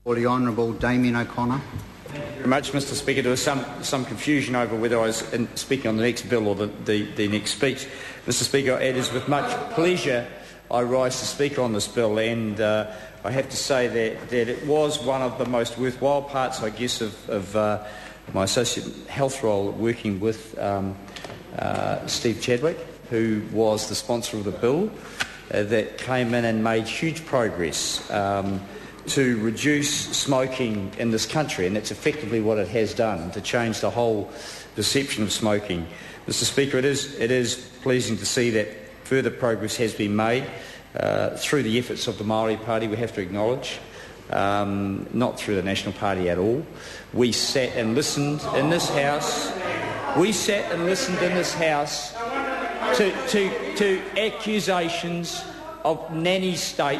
For the Honourable Damien O'Connor. Thank you very much, Mr Speaker. There was some confusion over whether I was speaking on the next bill or the next speech. Mr Speaker, it is with much pleasure I rise to speak on this bill, and I have to say that it was one of the most worthwhile parts, I guess, of my associate health role working with Steve Chadwick, who was the sponsor of the bill, that came in and made huge progress to reduce smoking in this country, and that's effectively what it has done, to change the whole perception of smoking. Mr Speaker, it is pleasing to see that further progress has been made through the efforts of the Māori Party, we have to acknowledge, not through the National Party at all. We sat and listened in this House. To accusations of nanny state,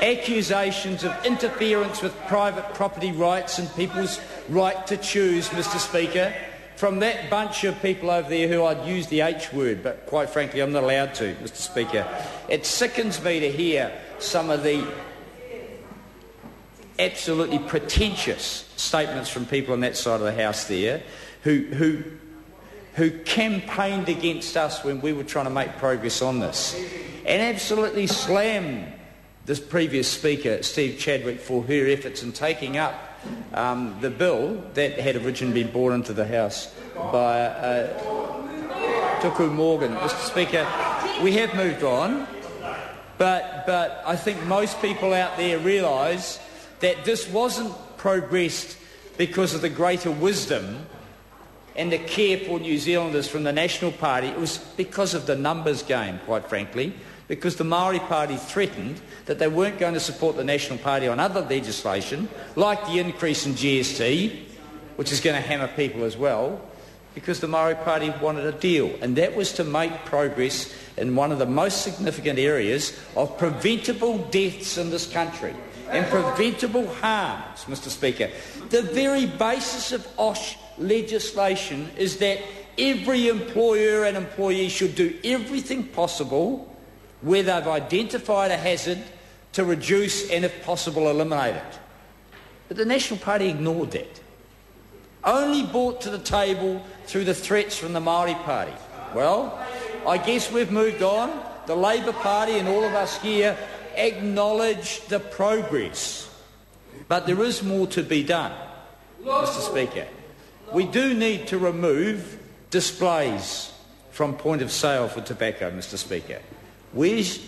accusations of interference with private property rights and people's right to choose, Mr Speaker, from that bunch of people over there who I'd use the H word, but quite frankly I'm not allowed to, Mr Speaker. It sickens me to hear some of the absolutely pretentious statements from people on that side of the House there who campaigned against us when we were trying to make progress on this, and absolutely slammed this previous Speaker, Steve Chadwick, for her efforts in taking up the bill that had originally been brought into the House by Tuku Morgan. Mr Speaker, we have moved on, but I think most people out there realise that this wasn't progressed because of the greater wisdom and the care for New Zealanders from the National Party. It was because of the numbers game, quite frankly, because the Māori Party threatened that they weren't going to support the National Party on other legislation, like the increase in GST, which is going to hammer people as well, because the Māori Party wanted a deal. And that was to make progress in one of the most significant areas of preventable deaths in this country and preventable harms, Mr Speaker. The very basis of OSH legislation is that every employer and employee should do everything possible where they've identified a hazard to reduce and, if possible, eliminate it. But the National Party ignored that. Only brought to the table through the threats from the Māori Party. Well, I guess we've moved on. The Labour Party and all of us here acknowledge the progress. But there is more to be done, Mr Speaker. We do need to remove displays from point of sale for tobacco, Mr Speaker. Where's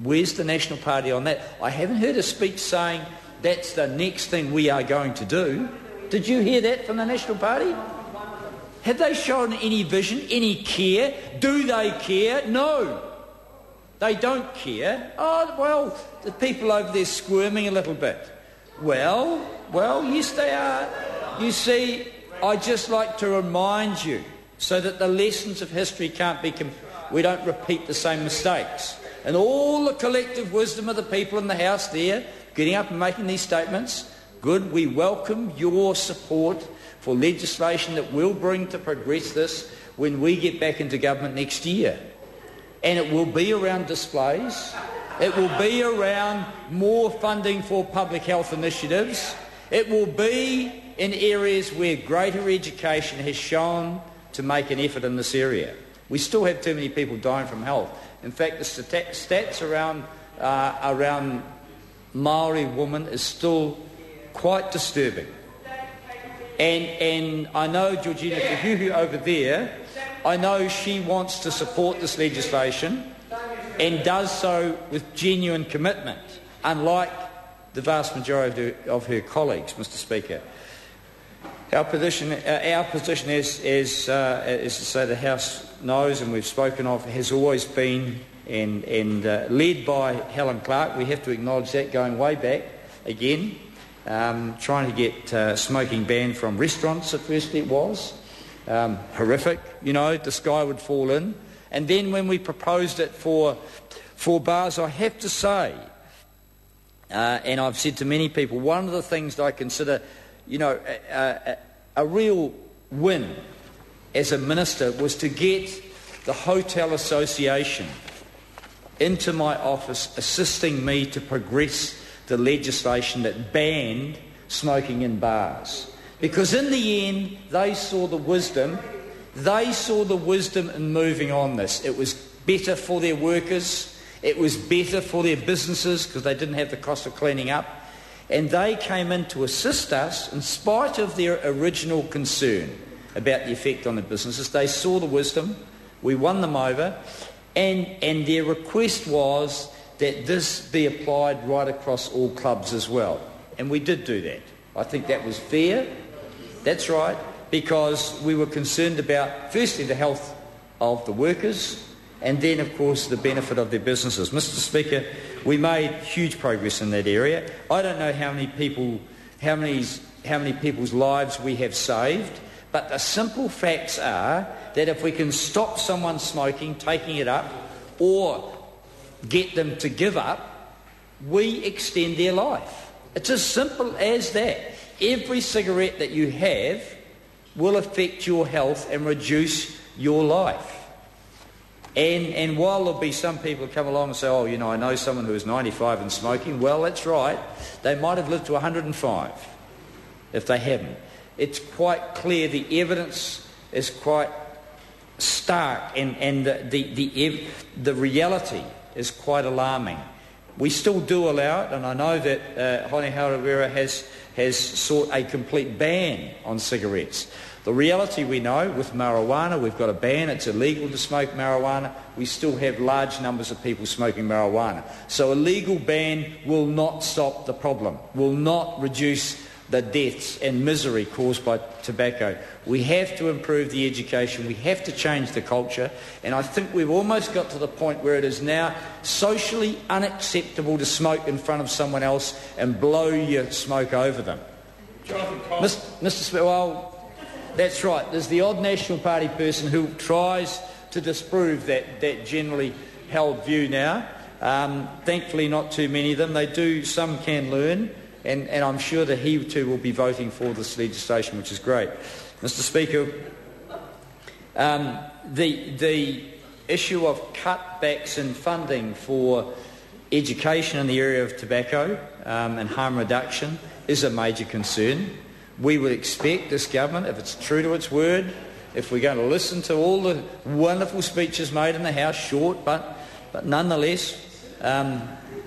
the National Party on that? I haven't heard a speech saying that's the next thing we are going to do. Did you hear that from the National Party? Have they shown any vision, any care? Do they care? No. They don't care. Oh, well, the people over there squirming a little bit. Well, yes they are. You see, I'd just like to remind you, so that the lessons of history can't be... we don't repeat the same mistakes. And all the collective wisdom of the people in the House there, getting up and making these statements, good, we welcome your support for legislation that will bring to progress this when we get back into government next year. And it will be around displays, it will be around more funding for public health initiatives, it will be in areas where greater education has shown to make an effort in this area. We still have too many people dying from health. In fact, the stats around Māori women is still quite disturbing. And I know Georgina Kahuhu over there, I know she wants to support this legislation and does so with genuine commitment, unlike the vast majority of her colleagues, Mr Speaker. Our position as to say the House knows and we've spoken of, has always been and led by Helen Clark. We have to acknowledge that, going way back again, trying to get smoking banned from restaurants at first it was. Horrific, the sky would fall in. And then when we proposed it for bars, I have to say, and I've said to many people, one of the things that I consider a real win as a minister was to get the Hotel Association into my office assisting me to progress the legislation that banned smoking in bars. Because in the end, they saw the wisdom in moving on this. It was better for their workers, it was better for their businesses because they didn't have the cost of cleaning up, and they came in to assist us in spite of their original concern about the effect on the businesses. They saw the wisdom, we won them over, and their request was that this be applied right across all clubs as well. And we did do that. I think that was fair. That's right, because we were concerned about, firstly, the health of the workers, and then, of course, the benefit of their businesses. Mr. Speaker, we made huge progress in that area. I don't know how many people's lives we have saved, but the simple facts are that if we can stop someone smoking, taking it up, or get them to give up, we extend their life. It's as simple as that. Every cigarette that you have will affect your health and reduce your life. And while there'll be some people who come along and say, oh, you know, I know someone who is 95 and smoking, well, that's right. They might have lived to 105 if they haven't. It's quite clear, the evidence is quite stark, and the reality is quite alarming. We still do allow it, and I know that Hone Harawira has sought a complete ban on cigarettes. The reality we know with marijuana, we've got a ban, it's illegal to smoke marijuana. We still have large numbers of people smoking marijuana. So a legal ban will not stop the problem, will not reduce the deaths and misery caused by tobacco. We have to improve the education, we have to change the culture, and I think we've almost got to the point where it is now socially unacceptable to smoke in front of someone else and blow your smoke over them. Mr. Speaker, well, that's right. There's the odd National Party person who tries to disprove that generally held view now. Thankfully, not too many of them. They do, some can learn, and I'm sure that he too will be voting for this legislation, which is great. Mr. Speaker, the issue of cutbacks in funding for education in the area of tobacco and harm reduction is a major concern. We would expect this government, if it's true to its word, if we're going to listen to all the wonderful speeches made in the House, short but nonetheless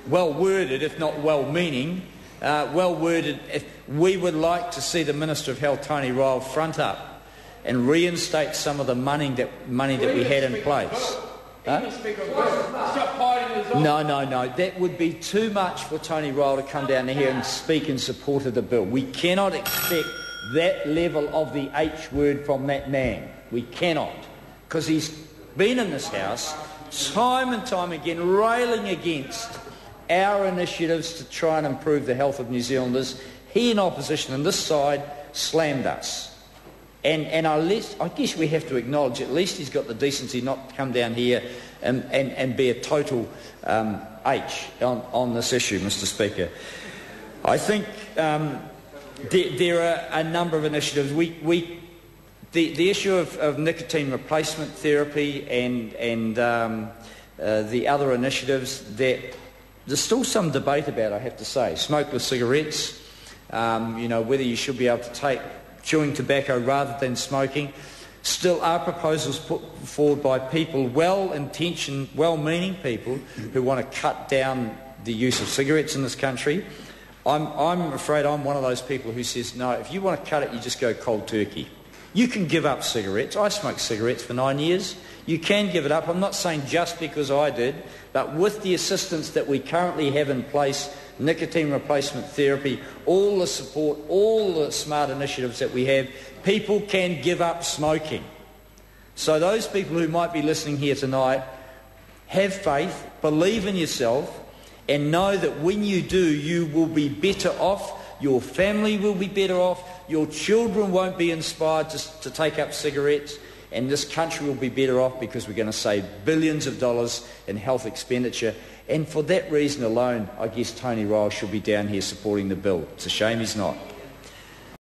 well-worded, if not well-meaning, well-worded, if we would like to see the Minister of Health, Tony Ryle, front up and reinstate some of the money that we had in place. No. That would be too much for Tony Ryle to come down here and speak in support of the bill. We cannot expect that level of the H word from that man. We cannot. Because he's been in this House time and time again railing against our initiatives to try and improve the health of New Zealanders. He in opposition on this side slammed us. And I guess we have to acknowledge at least he's got the decency not to come down here and be a total H on this issue, Mr. Speaker. I think there are a number of initiatives. The issue of nicotine replacement therapy and the other initiatives that there's still some debate about, I have to say. Smokeless cigarettes, whether you should be able to take chewing tobacco rather than smoking. Still are proposals put forward by people, well-intentioned, well-meaning people who want to cut down the use of cigarettes in this country. I'm afraid I'm one of those people who says, no, if you want to cut it, you just go cold turkey. You can give up cigarettes. I smoked cigarettes for 9 years. You can give it up. I'm not saying just because I did, but with the assistance that we currently have in place, nicotine replacement therapy, all the support, all the smart initiatives that we have, people can give up smoking. So those people who might be listening here tonight, have faith, believe in yourself, and know that when you do, you will be better off, your family will be better off, your children won't be inspired to take up cigarettes, and this country will be better off because we're going to save billions of dollars in health expenditure. And for that reason alone, I guess Tony Ryle should be down here supporting the bill. It's a shame he's not.